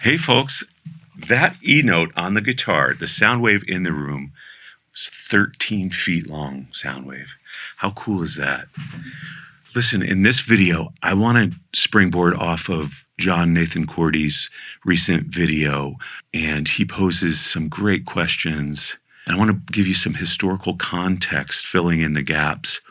Hey folks, that E note on the guitar, the sound wave in the room, is 13 feet long sound wave. How cool is that? Listen, in this video, I want to springboard off of John Nathan Cordy's recent video, and he poses some great questions. And I want to give you some historical context, filling in the gaps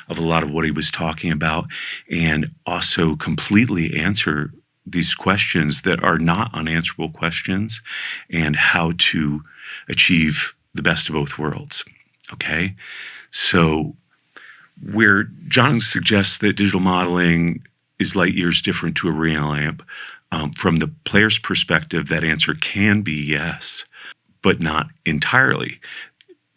of a lot of what he was talking about, and also completely answer these questions that are not unanswerable questions, and how to achieve the best of both worlds. Okay? So where John suggests that digital modeling is light years different to a real amp, from the player's perspective, that answer can be yes, but not entirely.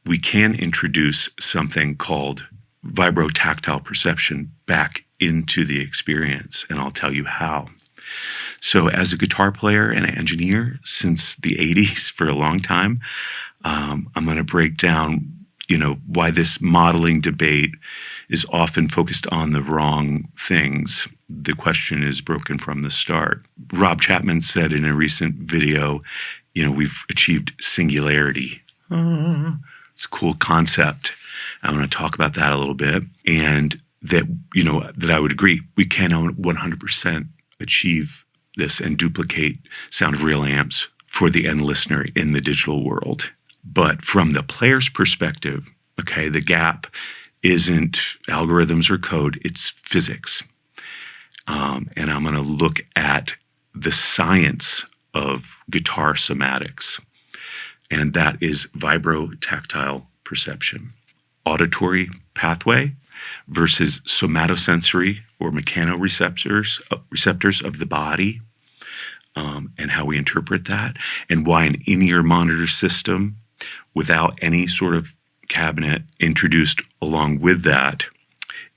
We can introduce something called Vibrotactile Perception back into the experience, and I'll tell you how. So as a guitar player and an engineer since the 80s for a long time, I'm going to break down, why this modeling debate is often focused on the wrong things. The question is broken from the start. Rob Chapman said in a recent video, we've achieved singularity. It's a cool concept. I'm going to talk about that a little bit. And that, that I would agree, we can 100% achieve this and duplicate sound of real amps for the end listener in the digital world. But from the player's perspective, okay, the gap isn't algorithms or code, it's physics. And I'm going to look at the science of guitar somatics, and that is vibrotactile perception. Auditory pathway versus somatosensory or mechanoreceptors, receptors of the body, and how we interpret that, and why an in-ear monitor system without any sort of cabinet introduced along with that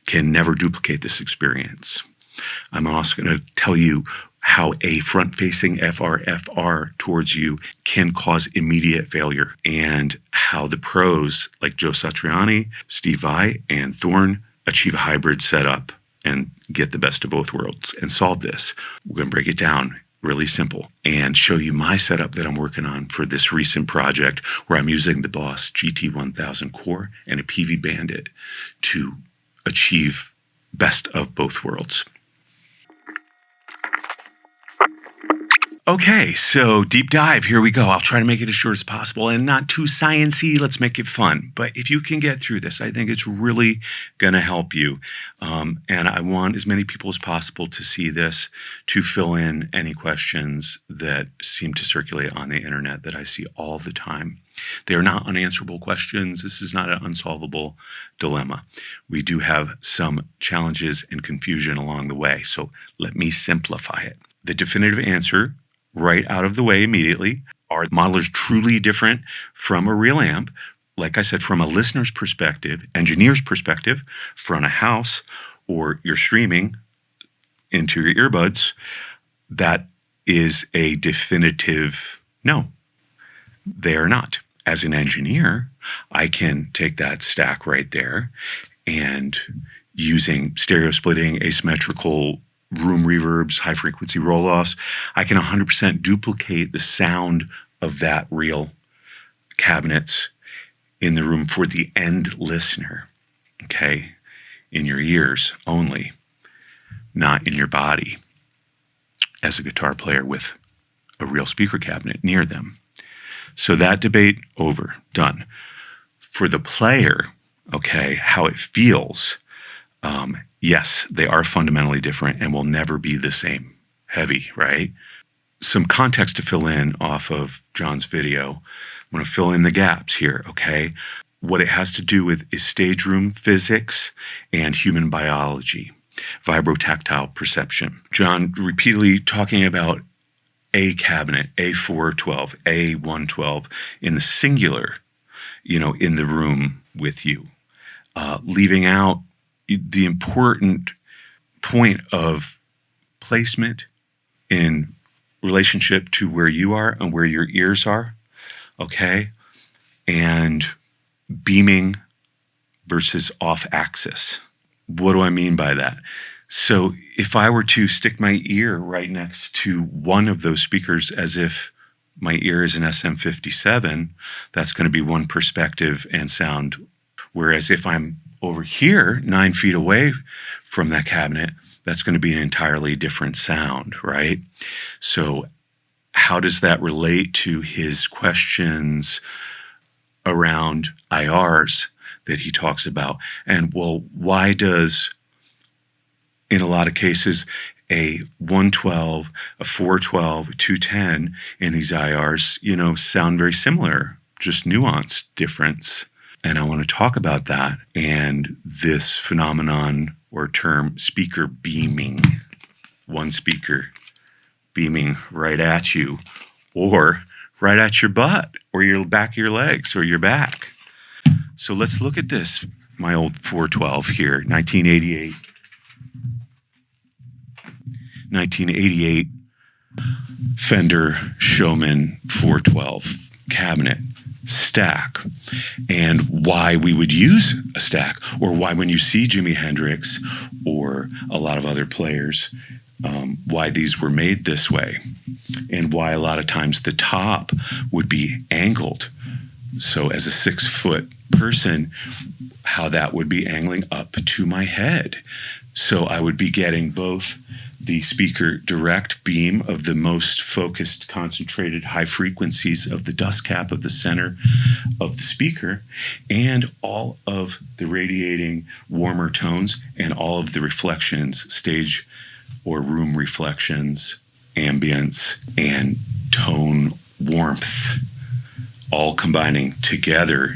can never duplicate this experience. I'm also going to tell you how a front-facing FRFR towards you can cause immediate failure, and how the pros like Joe Satriani, Steve Vai, and Thorne achieve a hybrid setup and get the best of both worlds and solve this. We're going to break it down really simple and show you my setup that I'm working on for this recent project, where I'm using the BOSS GT1000core and a Peavey Bandit to achieve best of both worlds. Okay, so deep dive, here we go. I'll try to make it as short as possible and not too science-y. Let's make it fun. But if you can get through this, I think it's really going to help you. And I want as many people as possible to see this, to fill in any questions that seem to circulate on the internet that I see all the time. They are not unanswerable questions. This is not an unsolvable dilemma. We do have some challenges and confusion along the way, so let me simplify it. The definitive answer, right out of the way immediately, are modelers truly different from a real amp? Like I said, from a listener's perspective, engineer's perspective, front of house, or you're streaming into your earbuds, that is a definitive no. They are not. As an engineer, I can take that stack right there and, using stereo splitting, asymmetrical room reverbs, high frequency roll-offs, I can 100% duplicate the sound of that real cabinets in the room for the end listener, okay? In your ears only, not in your body, as a guitar player with a real speaker cabinet near them. So that debate over, done. For the player, okay, how it feels, yes, they are fundamentally different and will never be the same. Heavy, right? Some context to fill in off of John's video. I'm going to fill in the gaps here, okay? What it has to do with is stage room physics and human biology. Vibrotactile perception. John repeatedly talking about a cabinet, A412, A112, in the singular, in the room with you. Leaving out the important point of placement in relationship to where you are and where your ears are, okay? And beaming versus off-axis. What do I mean by that? So if I were to stick my ear right next to one of those speakers as if my ear is an SM57, that's going to be one perspective and sound. Whereas if I'm over here, 9 feet away from that cabinet, that's going to be an entirely different sound, right? So how does that relate to his questions around IRs that he talks about? And well, why does, in a lot of cases, a 112, a 412, a 210 in these IRs, sound very similar, just nuanced difference. And I want to talk about that and this phenomenon or term, speaker beaming. One speaker beaming right at you, or right at your butt, or your back of your legs, or your back. So let's look at this, my old 412 here, 1988 Fender Showman 412 cabinet stack, and why we would use a stack, or why when you see Jimi Hendrix or a lot of other players, why these were made this way, and why a lot of times the top would be angled. So as a 6-foot person, how that would be angling up to my head. So I would be getting both the speaker direct beam of the most focused, concentrated high frequencies of the dust cap of the center of the speaker, and all of the radiating warmer tones and all of the reflections, stage or room reflections, ambience, and tone warmth, all combining together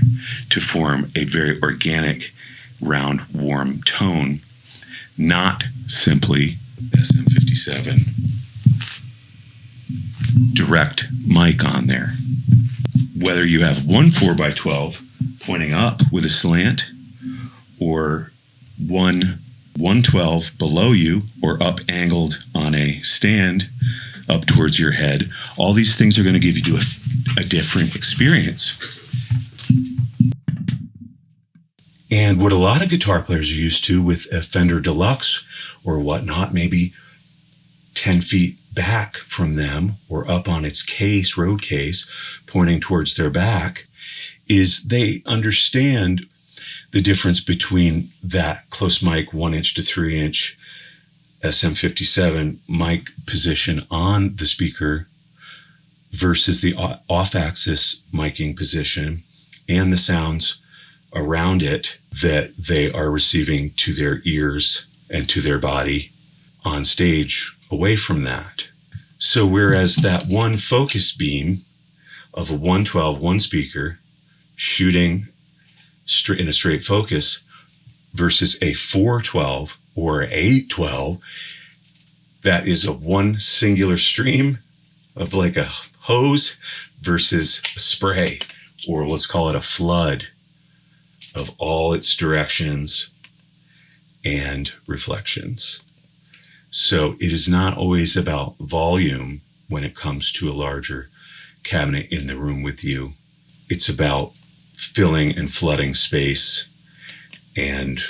to form a very organic, round, warm tone, not simply SM57 direct mic on there. Whether you have one 4x12 pointing up with a slant, or one 112 below you or up angled on a stand up towards your head, all these things are going to give you a different experience. And what a lot of guitar players are used to with a Fender Deluxe or whatnot, maybe 10 feet back from them or up on its case, road case, pointing towards their back, is they understand the difference between that close mic 1-inch to 3-inch SM57 mic position on the speaker versus the off-axis miking position and the sounds around it that they are receiving to their ears and to their body on stage away from that. So whereas that one focus beam of a 112 one speaker shooting in a straight focus versus a 412 or 812, that is a one singular stream of like a hose versus a spray, or let's call it a flood of all its directions and reflections. So it is not always about volume when it comes to a larger cabinet in the room with you. It's about filling and flooding space and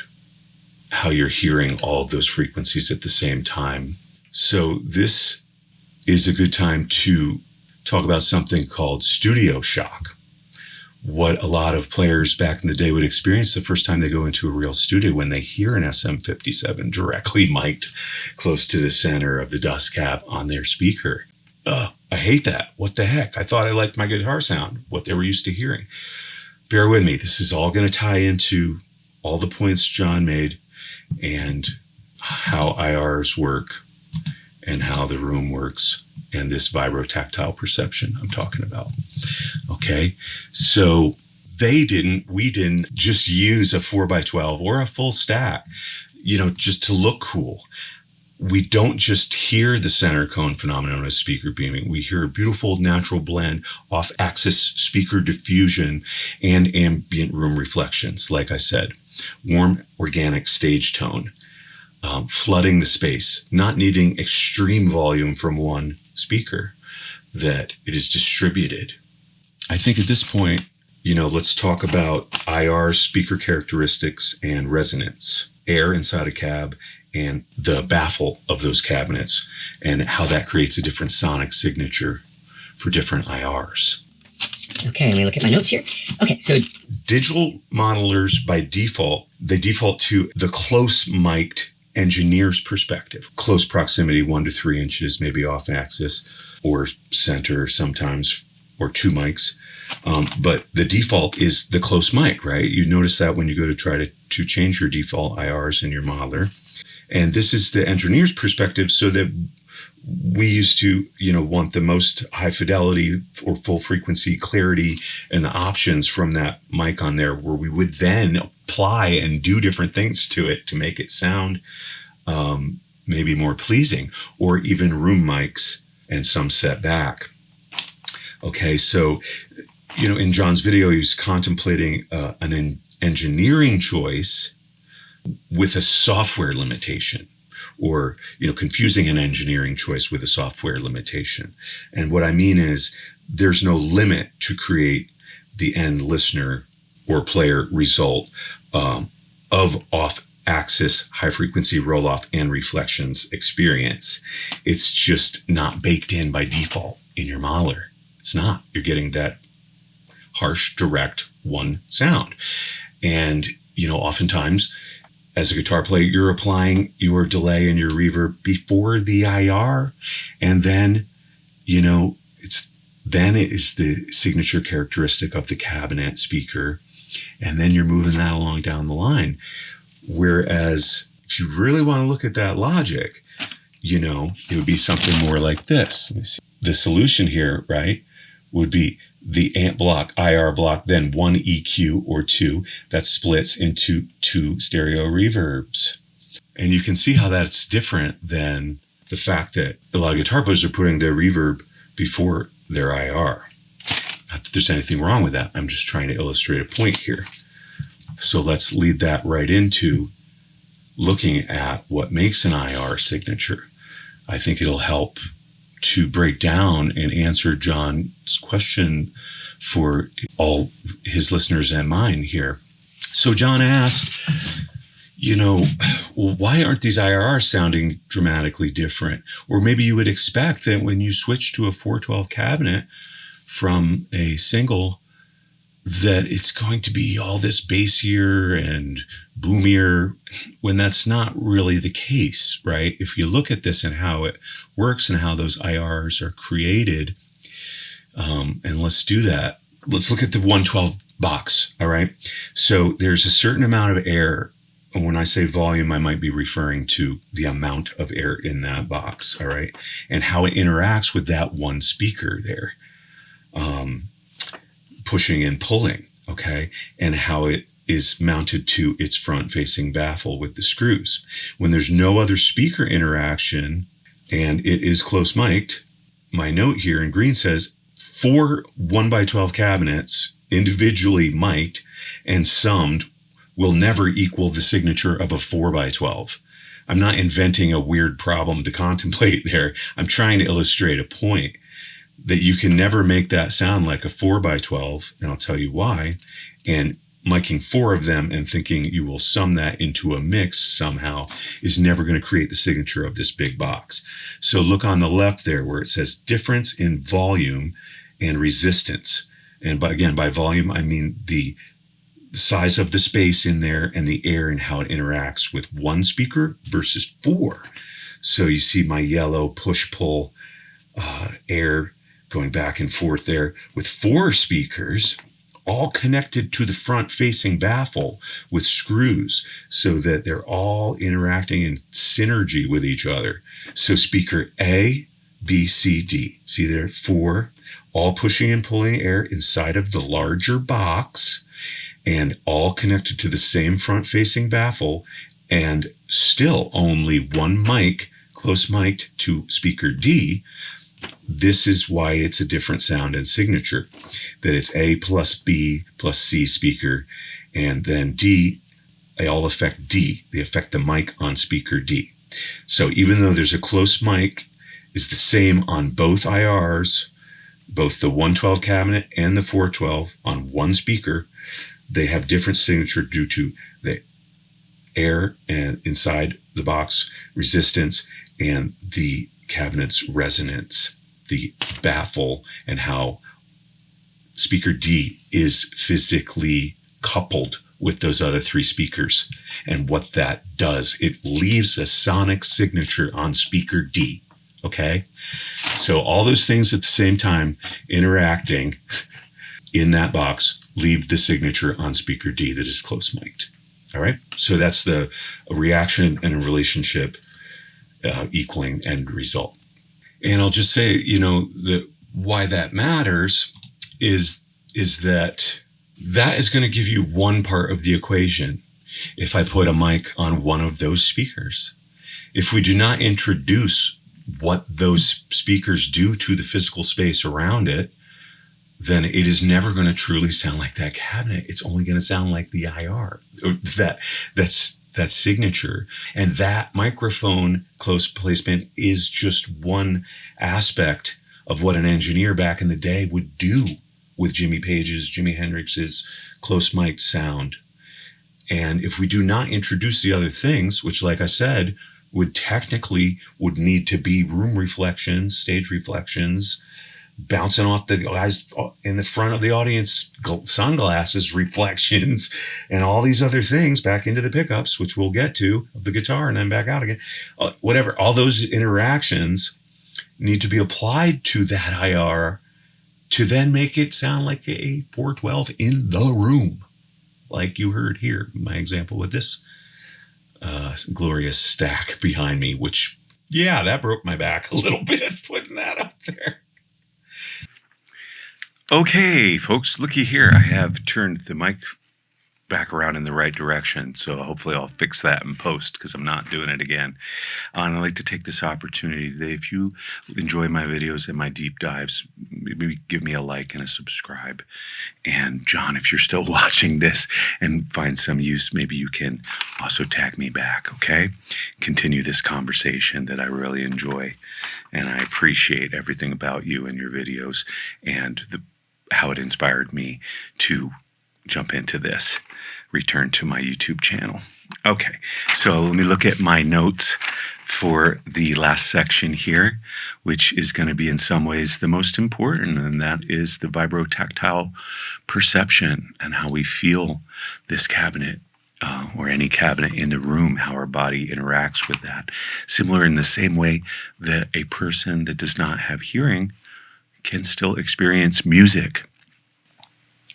how you're hearing all of those frequencies at the same time. So this is a good time to talk about something called studio shock. What a lot of players back in the day would experience the first time they go into a real studio when they hear an SM57 directly mic'd close to the center of the dust cap on their speaker. I hate that. What the heck? I thought I liked my guitar sound, what they were used to hearing. Bear with me. This is all going to tie into all the points John made and how IRs work and how the room works and this vibrotactile perception I'm talking about. Okay, so we didn't just use a 4x12 or a full stack, just to look cool. We don't just hear the center cone phenomenon as speaker beaming. We hear a beautiful natural blend off-axis speaker diffusion and ambient room reflections, like I said. Warm, organic stage tone, flooding the space, not needing extreme volume from one speaker, that it is distributed. I think at this point, let's talk about IR speaker characteristics and resonance. Air inside a cab and the baffle of those cabinets, and how that creates a different sonic signature for different IRs. Okay, let me look at my notes here. Okay, so digital modelers by default, they default to the close mic'd engineer's perspective. Close proximity, 1 to 3 inches, maybe off axis or center sometimes, or 2 mics. But the default is the close mic, right? You notice that when you go to try to change your default IRs in your modeler. And this is the engineer's perspective, so that we used to, want the most high fidelity or full frequency clarity and the options from that mic on there, where we would then apply and do different things to it to make it sound maybe more pleasing, or even room mics and some set back. Okay, so, in John's video, he was contemplating an engineering choice with a software limitation, or confusing an engineering choice with a software limitation. And what I mean is, there's no limit to create the end listener or player result of off-axis high-frequency roll-off and reflections experience. It's just not baked in by default in your modeler. It's not. You're getting that harsh, direct one sound. And oftentimes, as a guitar player, you're applying your delay and your reverb before the IR, and then, it is the signature characteristic of the cabinet speaker, and then you're moving that along down the line. Whereas, if you really want to look at that logic, it would be something more like this. Let me see. The solution here, right, would be the amp block, IR block, then 1 EQ or 2 that splits into 2 stereo reverbs. And you can see how that's different than the fact that a lot of guitar players are putting their reverb before their IR. Not that there's anything wrong with that. I'm just trying to illustrate a point here. So let's lead that right into looking at what makes an IR signature. I think it'll help to break down and answer John's question for all his listeners and mine here. So John asked, well, why aren't these IRRs sounding dramatically different? Or maybe you would expect that when you switch to a 412 cabinet from a single, that it's going to be all this bassier and boomier, when that's not really the case, right? If you look at this and how it works and how those IRs are created, and let's do that. Let's look at the 112 box, all right? So there's a certain amount of air. And when I say volume, I might be referring to the amount of air in that box, all right? And how it interacts with that one speaker there. Pushing and pulling, okay? And how it is mounted to its front-facing baffle with the screws. When there's no other speaker interaction and it is close mic'd, my note here in green says 4 1x12 cabinets individually mic'd and summed will never equal the signature of a 4x12. I'm not inventing a weird problem to contemplate there. I'm trying to illustrate a point that you can never make that sound like a 4x12, and I'll tell you why. And miking 4 of them and thinking you will sum that into a mix somehow is never going to create the signature of this big box. So look on the left there where it says difference in volume and resistance. And by volume, I mean the size of the space in there and the air and how it interacts with one speaker versus 4. So you see my yellow push-pull air going back and forth there with 4 speakers, all connected to the front-facing baffle with screws so that they're all interacting in synergy with each other. So speaker A, B, C, D. See there, 4, all pushing and pulling air inside of the larger box and all connected to the same front-facing baffle, and still only one mic, close mic'd to speaker D. This is why it's a different sound and signature, that it's A plus B plus C speaker, and then D, they all affect D. They affect the mic on speaker D. So even though there's a close mic, is the same on both IRs, both the 112 cabinet and the 412 on one speaker, they have different signature due to the air and inside the box resistance and the cabinet's resonance, the baffle, and how speaker D is physically coupled with those other three speakers. And what that does, it leaves a sonic signature on speaker D. Okay? So all those things at the same time interacting in that box leave the signature on speaker D that is close mic'd. All right? So that's the reaction and a relationship equaling end result. And I'll just say, why that matters is that is going to give you one part of the equation if I put a mic on one of those speakers. If we do not introduce what those speakers do to the physical space around it, then it is never going to truly sound like that cabinet. It's only going to sound like the IR, that signature. And that microphone close placement is just one aspect of what an engineer back in the day would do with Jimmy Page's, Jimi Hendrix's close mic sound. And if we do not introduce the other things, which, like I said, would need to be room reflections, stage reflections, bouncing off the guys in the front of the audience, sunglasses, reflections, and all these other things back into the pickups, which we'll get to, of the guitar, and then back out again. Whatever, all those interactions need to be applied to that IR to then make it sound like a 412 in the room, like you heard here, my example with this glorious stack behind me, which, yeah, that broke my back a little bit, putting that up there. Okay, folks, looky here. I have turned the mic back around in the right direction, so hopefully I'll fix that in post because I'm not doing it again. And I'd like to take this opportunity today. If you enjoy my videos and my deep dives, maybe give me a like and a subscribe. And John, if you're still watching this and find some use, maybe you can also tag me back, okay? Continue this conversation that I really enjoy. And I appreciate everything about you and your videos and how it inspired me to jump into this, return to my YouTube channel. Okay, so let me look at my notes for the last section here, which is going to be in some ways the most important, and that is the vibrotactile perception and how we feel this cabinet or any cabinet in the room, how our body interacts with that. Similar in the same way that a person that does not have hearing can still experience music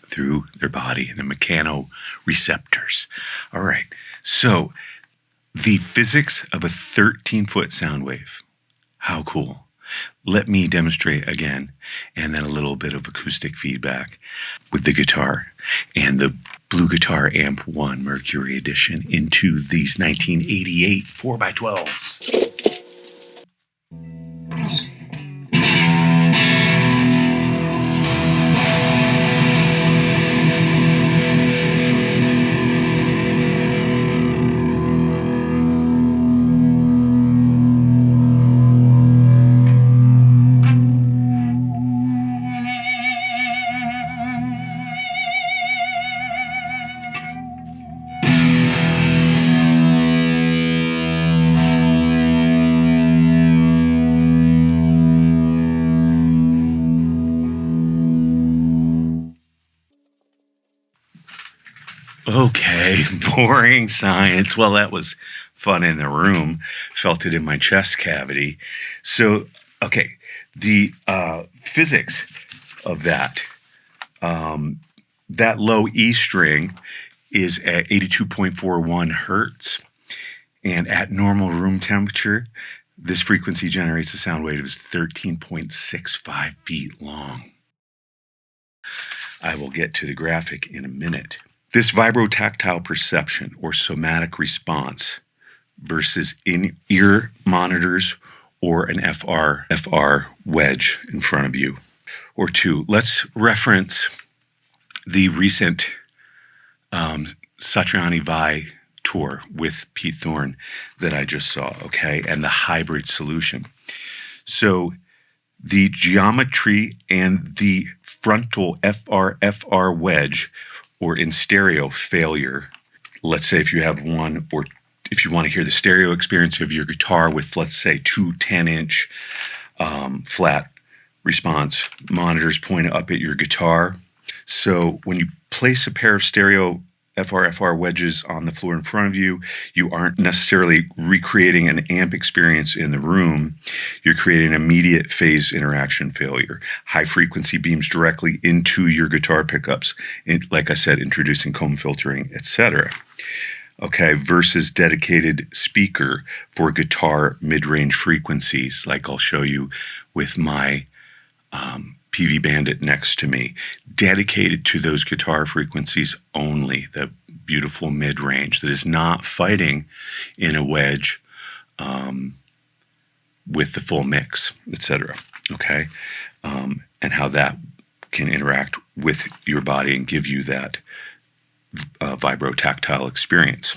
through their body, the mechanoreceptors. All right, so the physics of a 13-foot sound wave. How cool. Let me demonstrate again, and then a little bit of acoustic feedback with the guitar and the Blue Guitar Amp 1 Mercury Edition into these 1988 4x12s. Okay, boring science. Well, that was fun in the room. Felt it in my chest cavity. So, okay, the physics of that, that low E string is at 82.41 hertz. And at normal room temperature, this frequency generates a sound wave that is 13.65 feet long. I will get to the graphic in a minute. This vibrotactile perception or somatic response versus in-ear monitors or an FRFR wedge in front of you or two. Let's reference the recent Satriani Vi tour with Pete Thorne that I just saw, okay, and the hybrid solution. So the geometry and the frontal FRFR wedge, or in stereo failure, let's say if you have one or if you want to hear the stereo experience of your guitar with, let's say, two 10-inch flat response monitors pointed up at your guitar. So when you place a pair of stereo FRFR wedges on the floor in front of you, you aren't necessarily recreating an amp experience in the room. You're creating an immediate phase interaction failure. High frequency beams directly into your guitar pickups, like I said, introducing comb filtering, etc. Okay, versus dedicated speaker for guitar mid-range frequencies, like I'll show you with my Peavey Bandit next to me, dedicated to those guitar frequencies only, the beautiful mid-range that is not fighting in a wedge with the full mix, etc. Okay, and how that can interact with your body and give you that vibrotactile experience.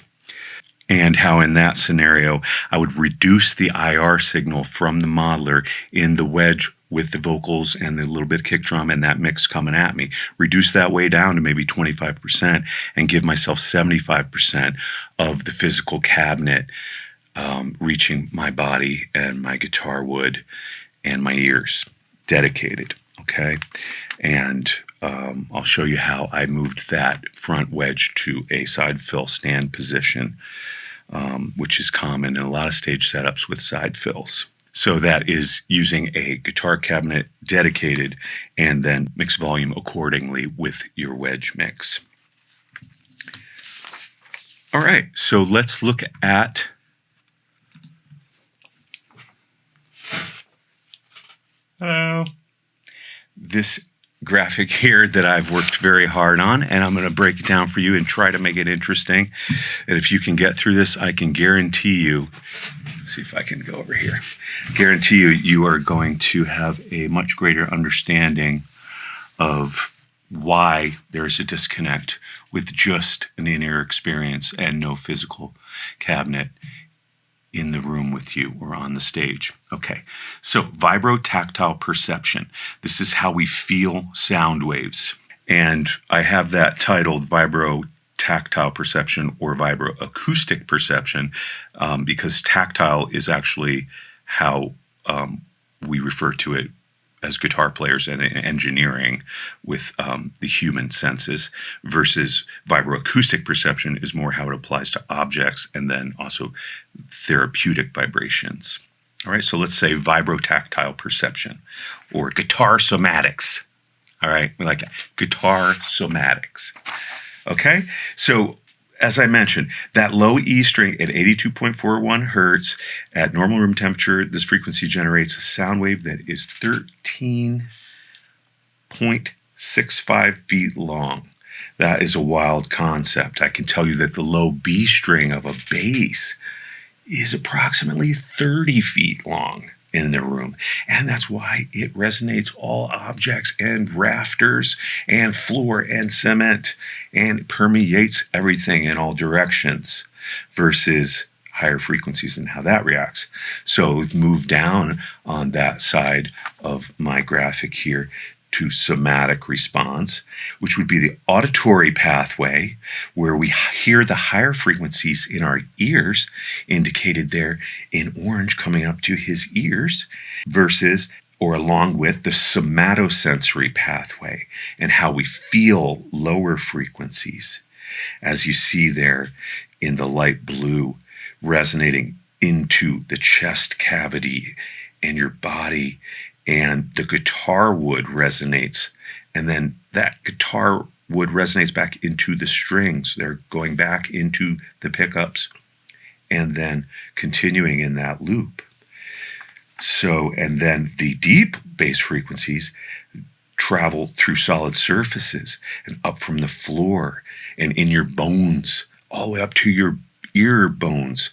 And how in that scenario, I would reduce the IR signal from the modeler in the wedge with the vocals and the little bit of kick drum and that mix coming at me. Reduce that way down to maybe 25% and give myself 75% of the physical cabinet reaching my body and my guitar wood and my ears, dedicated, okay? And I'll show you how I moved that front wedge to a side fill stand position, which is common in a lot of stage setups with side fills. So that is using a guitar cabinet dedicated and then mix volume accordingly with your wedge mix. All right, so let's look at this graphic here that I've worked very hard on, and I'm going to break it down for you and try to make it interesting. And if you can get through this, I can guarantee you, see if I can go over here, guarantee you, you are going to have a much greater understanding of why there's a disconnect with just an in-ear experience and no physical cabinet in the room with you or on the stage. Okay, so vibrotactile perception. This is how we feel sound waves. And I have that titled Vibrotactile Perception or Vibroacoustic Perception because tactile is actually how we refer to it as guitar players and engineering with the human senses, versus vibroacoustic perception is more how it applies to objects and then also therapeutic vibrations. All right, so let's say vibrotactile perception or guitar somatics. All right, we like that. Guitar somatics. Okay, so as I mentioned, that low E string at 82.41 hertz at normal room temperature, this frequency generates a sound wave that is 13.65 feet long. That is a wild concept. I can tell you that the low B string of a bass is approximately 30 feet long in the room. And that's why it resonates all objects and rafters and floor and cement and permeates everything in all directions versus higher frequencies and how that reacts. So we've moved down on that side of my graphic here to somatic response, which would be the auditory pathway where we hear the higher frequencies in our ears, indicated there in orange coming up to his ears, versus or along with the somatosensory pathway and how we feel lower frequencies, as you see there in the light blue, resonating into the chest cavity and your body. And the guitar wood resonates, and then that guitar wood resonates back into the strings. They're going back into the pickups and then continuing in that loop. So, and then the deep bass frequencies travel through solid surfaces and up from the floor and in your bones, all the way up to your ear bones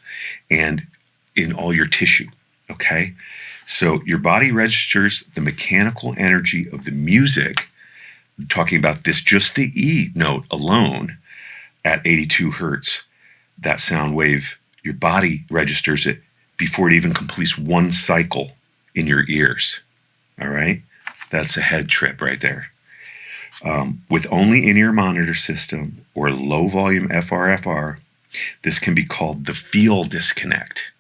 and in all your tissue, okay? So your body registers the mechanical energy of the music, talking about this, just the E note alone at 82 hertz, that sound wave, your body registers it before it even completes one cycle in your ears, all right? That's a head trip right there. With only in-ear monitor system or low volume FRFR, This can be called the feel disconnect.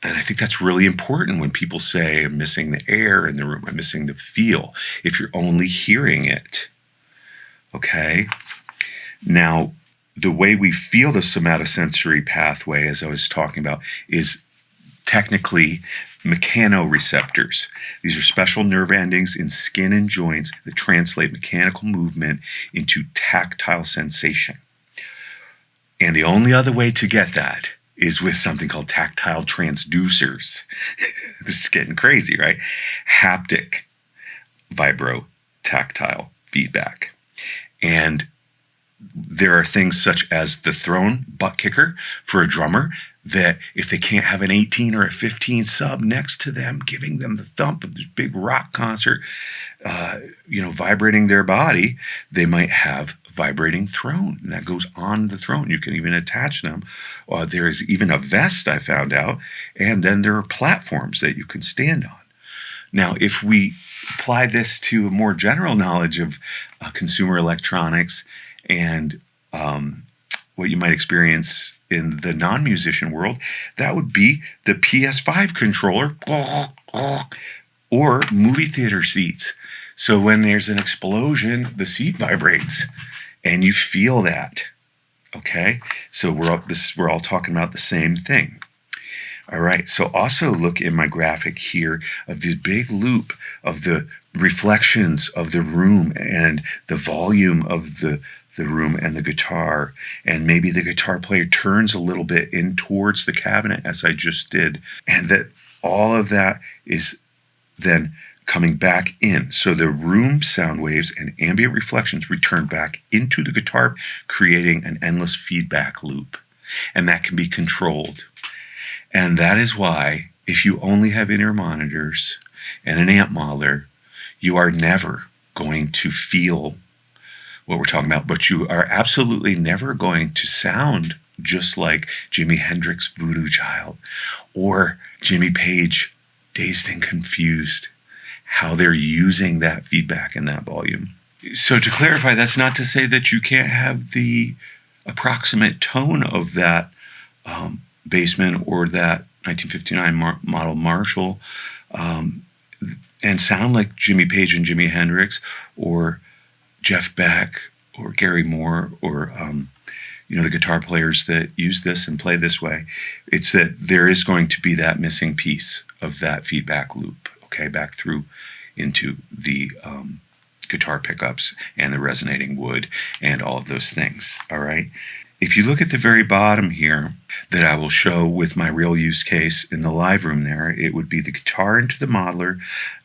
And I think that's really important when people say, I'm missing the air in the room, I'm missing the feel, if you're only hearing it. Okay? Now, the way we feel the somatosensory pathway, as I was talking about, is technically mechanoreceptors. These are special nerve endings in skin and joints that translate mechanical movement into tactile sensation. And the only other way to get that is with something called tactile transducers. This is getting crazy, right? Haptic vibrotactile feedback. And there are things such as the Thorne butt kicker for a drummer, that if they can't have an 18 or a 15 sub next to them, giving them the thump of this big rock concert, vibrating their body, they might have vibrating Thorne, and that goes on the Thorne. You can even attach them. There's even a vest, I found out, and then there are platforms that you can stand on. Now, if we apply this to a more general knowledge of consumer electronics and what you might experience in the non-musician world, that would be the PS5 controller or movie theater seats. So when there's an explosion, the seat vibrates and you feel that. Okay? So we're all talking about the same thing. All right, so also look in my graphic here of this big loop of the reflections of the room and the volume of the room and the guitar, and maybe the guitar player turns a little bit in towards the cabinet as I just did, and that all of that is then coming back in. So the room sound waves and ambient reflections return back into the guitar, creating an endless feedback loop, and that can be controlled. And that is why, if you only have in-ear monitors and an amp modeler, you are never going to feel what we're talking about, but you are absolutely never going to sound just like Jimi Hendrix Voodoo Child or Jimmy Page Dazed and Confused, how they're using that feedback and that volume. So to clarify, that's not to say that you can't have the approximate tone of that Bassman or that 1959 model Marshall and sound like Jimmy Page and Jimi Hendrix or Jeff Beck or Gary Moore or the guitar players that use this and play this way. It's that there is going to be that missing piece of that feedback loop, okay, back through into the guitar pickups and the resonating wood and all of those things, all right? If you look at the very bottom here that I will show with my real use case in the live room there, it would be the guitar into the modeler.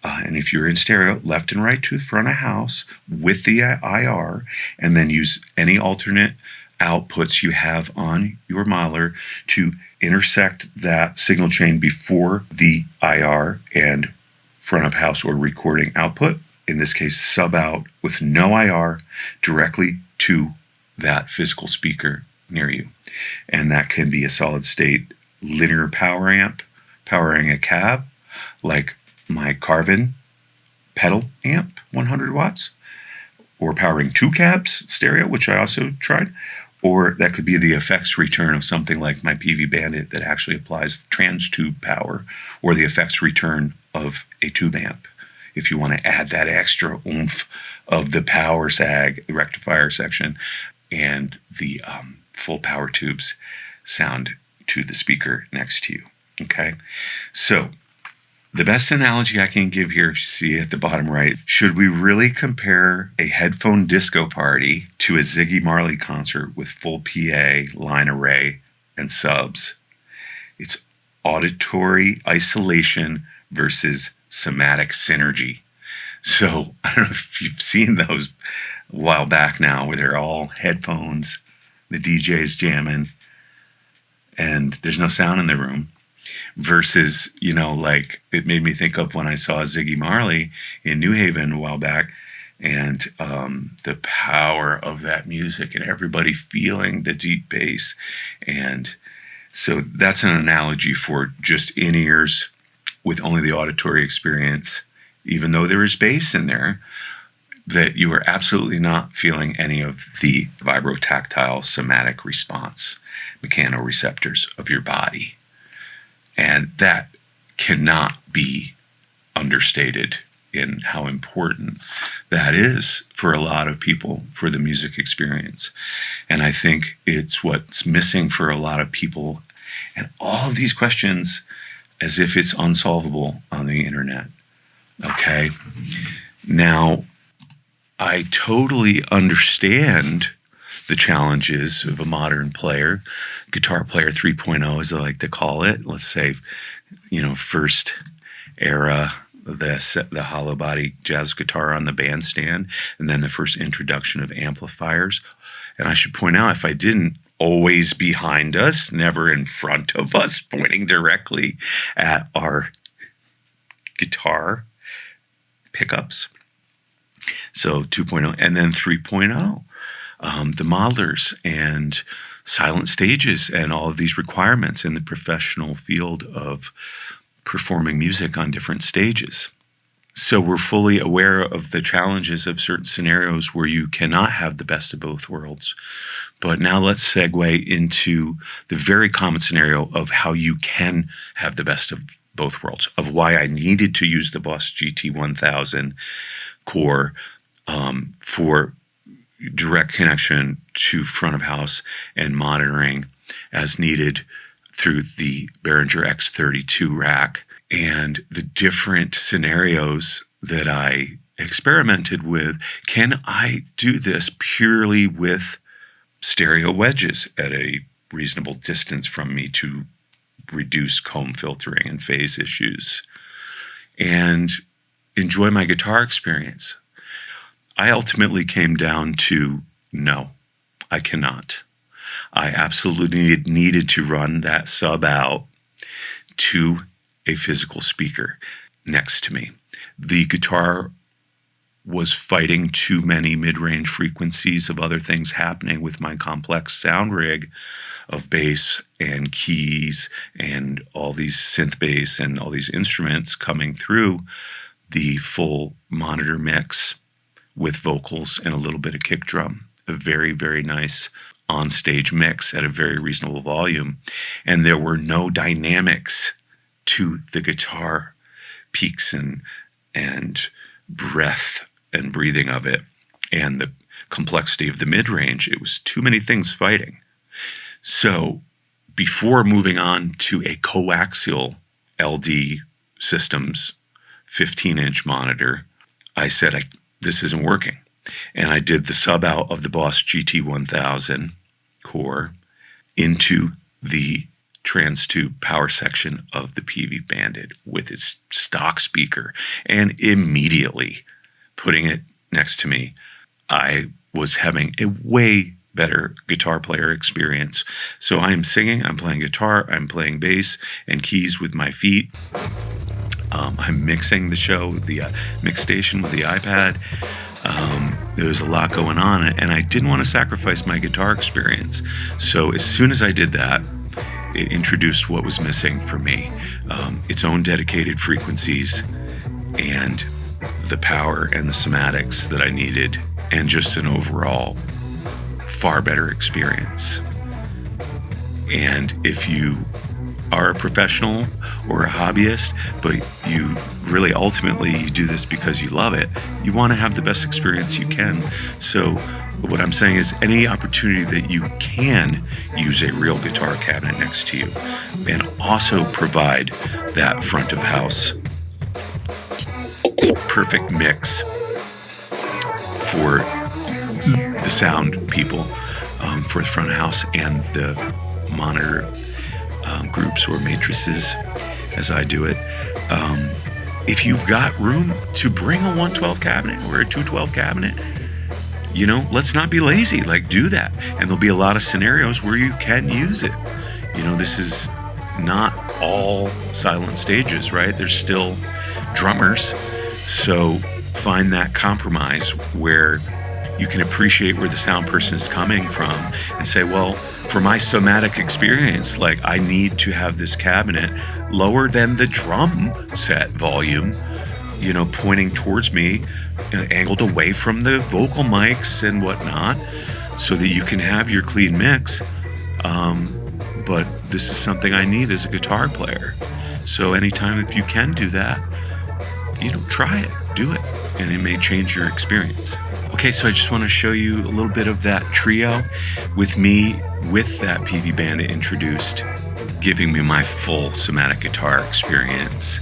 And if you're in stereo, left and right to the front of house with the IR, and then use any alternate outputs you have on your modeler to intersect that signal chain before the IR and front of house or recording output. In this case, sub out with no IR directly to that physical speaker near you. And that can be a solid state linear power amp powering a cab, like my Carvin pedal amp, 100 watts, or powering two cabs stereo, which I also tried. Or that could be the effects return of something like my Peavey Bandit that actually applies trans tube power, or the effects return of a tube amp, if you want to add that extra oomph of the power sag rectifier section and the full power tubes sound to the speaker next to you. Okay, so the best analogy I can give here, if you see at the bottom right, should we really compare a headphone disco party to a Ziggy Marley concert with full PA, line array, and subs? It's auditory isolation versus somatic synergy. So I don't know if you've seen those a while back now where they're all headphones, the DJ's jamming, and there's no sound in the room. Versus, like it made me think of when I saw Ziggy Marley in New Haven a while back, and the power of that music and everybody feeling the deep bass. And so that's an analogy for just in-ears with only the auditory experience. Even though there is bass in there, that you are absolutely not feeling any of the Vibrotactile Somatic Response, mechanoreceptors of your body. And that cannot be understated in how important that is for a lot of people for the music experience. And I think it's what's missing for a lot of people. And all of these questions, as if it's unsolvable on the internet. Okay? Now, I totally understand the challenges of a modern player, guitar player 3.0, as I like to call it. Let's say, first era, the hollow body jazz guitar on the bandstand, and then the first introduction of amplifiers. And I should point out, if I didn't, always behind us, never in front of us, pointing directly at our guitar pickups. So 2.0 and then 3.0, the modelers and silent stages and all of these requirements in the professional field of performing music on different stages. So we're fully aware of the challenges of certain scenarios where you cannot have the best of both worlds. But now let's segue into the very common scenario of how you can have the best of both worlds, of why I needed to use the BOSS GT1000core for direct connection to front of house and monitoring as needed through the Behringer X32 rack, and the different scenarios that I experimented with. Can I do this purely with stereo wedges at a reasonable distance from me to reduce comb filtering and phase issues and enjoy my guitar experience? I ultimately came down to no, I cannot. I absolutely needed to run that sub out to a physical speaker next to me. The guitar was fighting too many mid-range frequencies of other things happening with my complex sound rig of bass and keys and all these synth bass and all these instruments coming through the full monitor mix with vocals and a little bit of kick drum. A very, very nice on-stage mix at a very reasonable volume. And there were no dynamics to the guitar peaks and breath and breathing of it and the complexity of the mid-range. It was too many things fighting. So before moving on to a coaxial LD systems 15-inch monitor, I said, this isn't working. And I did the sub out of the BOSS GT1000core into the trans-tube power section of the Peavey Bandit with its stock speaker. And immediately putting it next to me, I was having a way better guitar player experience. So I'm singing, I'm playing guitar, I'm playing bass and keys with my feet. I'm mixing the show, the mix station with the iPad. There was a lot going on, and I didn't want to sacrifice my guitar experience. So as soon as I did that, it introduced what was missing for me, its own dedicated frequencies and the power and the somatics that I needed, and just an overall far better experience. And if you are a professional or a hobbyist, but you really ultimately you do this because you love it, you want to have the best experience you can. So what I'm saying is any opportunity that you can use a real guitar cabinet next to you and also provide that front of house perfect mix for the sound people, for the front of house and the monitor groups or matrices, as I do it. If you've got room to bring a 112 cabinet or a 212 cabinet, let's not be lazy. Do that. And there'll be a lot of scenarios where you can use it. This is not all silent stages, right? There's still drummers. So find that compromise where you can appreciate where the sound person is coming from and say, well, for my somatic experience, I need to have this cabinet lower than the drum set volume pointing towards me, angled away from the vocal mics and whatnot, so that you can have your clean mix. But this is something I need as a guitar player. So anytime if you can do that, try it, do it, and it may change your experience. Okay, so I just want to show you a little bit of that trio with me with that Peavey Bandit introduced, giving me my full somatic guitar experience.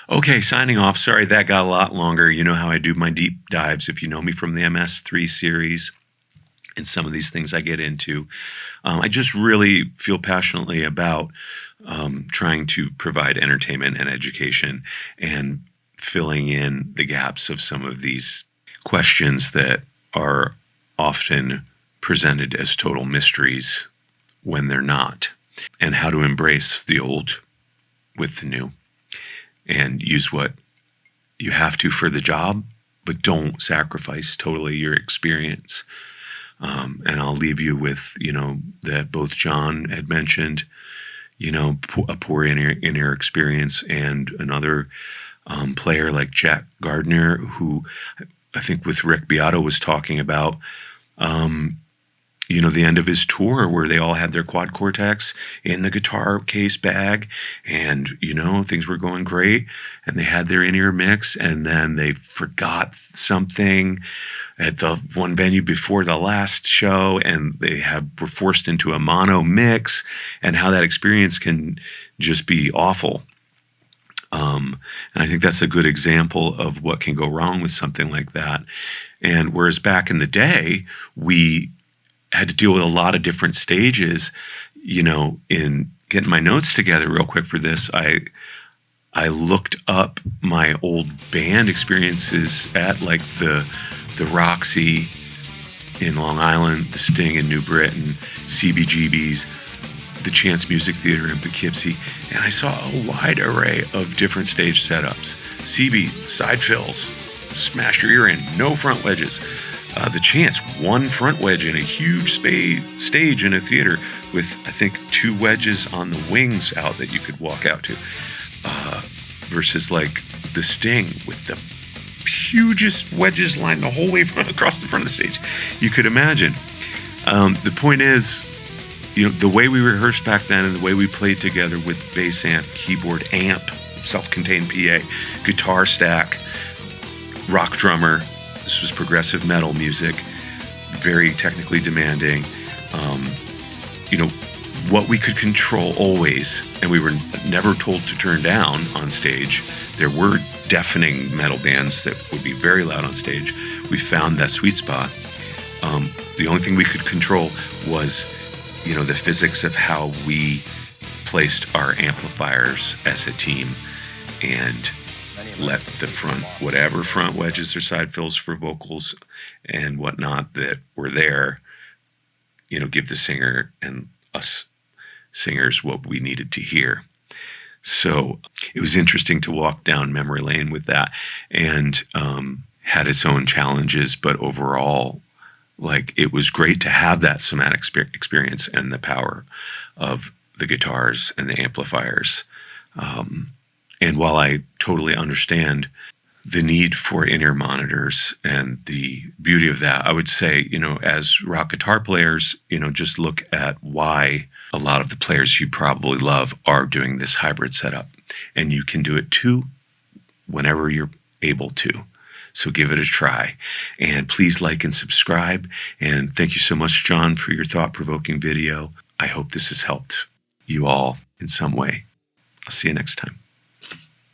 Okay, signing off. Sorry, that got a lot longer. You know how I do my deep dives if you know me from the MS3 series and some of these things I get into. I just really feel passionately about trying to provide entertainment and education and filling in the gaps of some of these questions that are often presented as total mysteries when they're not, and how to embrace the old with the new. And use what you have to for the job, but don't sacrifice totally your experience. And I'll leave you with, that both John had mentioned, a poor in-ear experience, and another player like Jack Gardner, who I think with Rick BEATO was talking about, the end of his tour where they all had their quad cortex in the guitar case bag, and, things were going great, and they had their in-ear mix, and then they forgot something at the one venue before the last show, and they were forced into a mono mix, and how that experience can just be awful. And I think that's a good example of what can go wrong with something like that. And whereas back in the day, we had to deal with a lot of different stages, in getting my notes together real quick for this, I looked up my old band experiences at like the Roxy in Long Island, the Sting in New Britain, CBGB's, the Chance Music Theater in Poughkeepsie, and I saw a wide array of different stage setups. CB, side fills, smash your ear in, no front wedges. The Chance, one front wedge in a huge stage in a theater with, I think, 2 wedges on the wings out that you could walk out to, versus like the Sting with the hugest wedges lined the whole way across the front of the stage you could imagine. The point is, the way we rehearsed back then and the way we played together with bass amp, keyboard, amp, self-contained PA, guitar stack, rock drummer. This was progressive metal music, very technically demanding. What we could control always, and we were never told to turn down on stage. There were deafening metal bands that would be very loud on stage. We found that sweet spot. The only thing we could control was, the physics of how we placed our amplifiers as a team and let the front, whatever front wedges or side fills for vocals and whatnot that were there, you know, give the singer and us singers what we needed to hear. So it was interesting to walk down memory lane with that, and had its own challenges, but overall, like, it was great to have that somatic experience and the power of the guitars and the amplifiers. And while I totally understand the need for in-ear monitors and the beauty of that, I would say, you know, as rock guitar players, you know, just look at why a lot of the players you probably love are doing this hybrid setup. And you can do it too whenever you're able to. So give it a try. And please like and subscribe. And thank you so much, John, for your thought-provoking video. I hope this has helped you all in some way. I'll see you next time.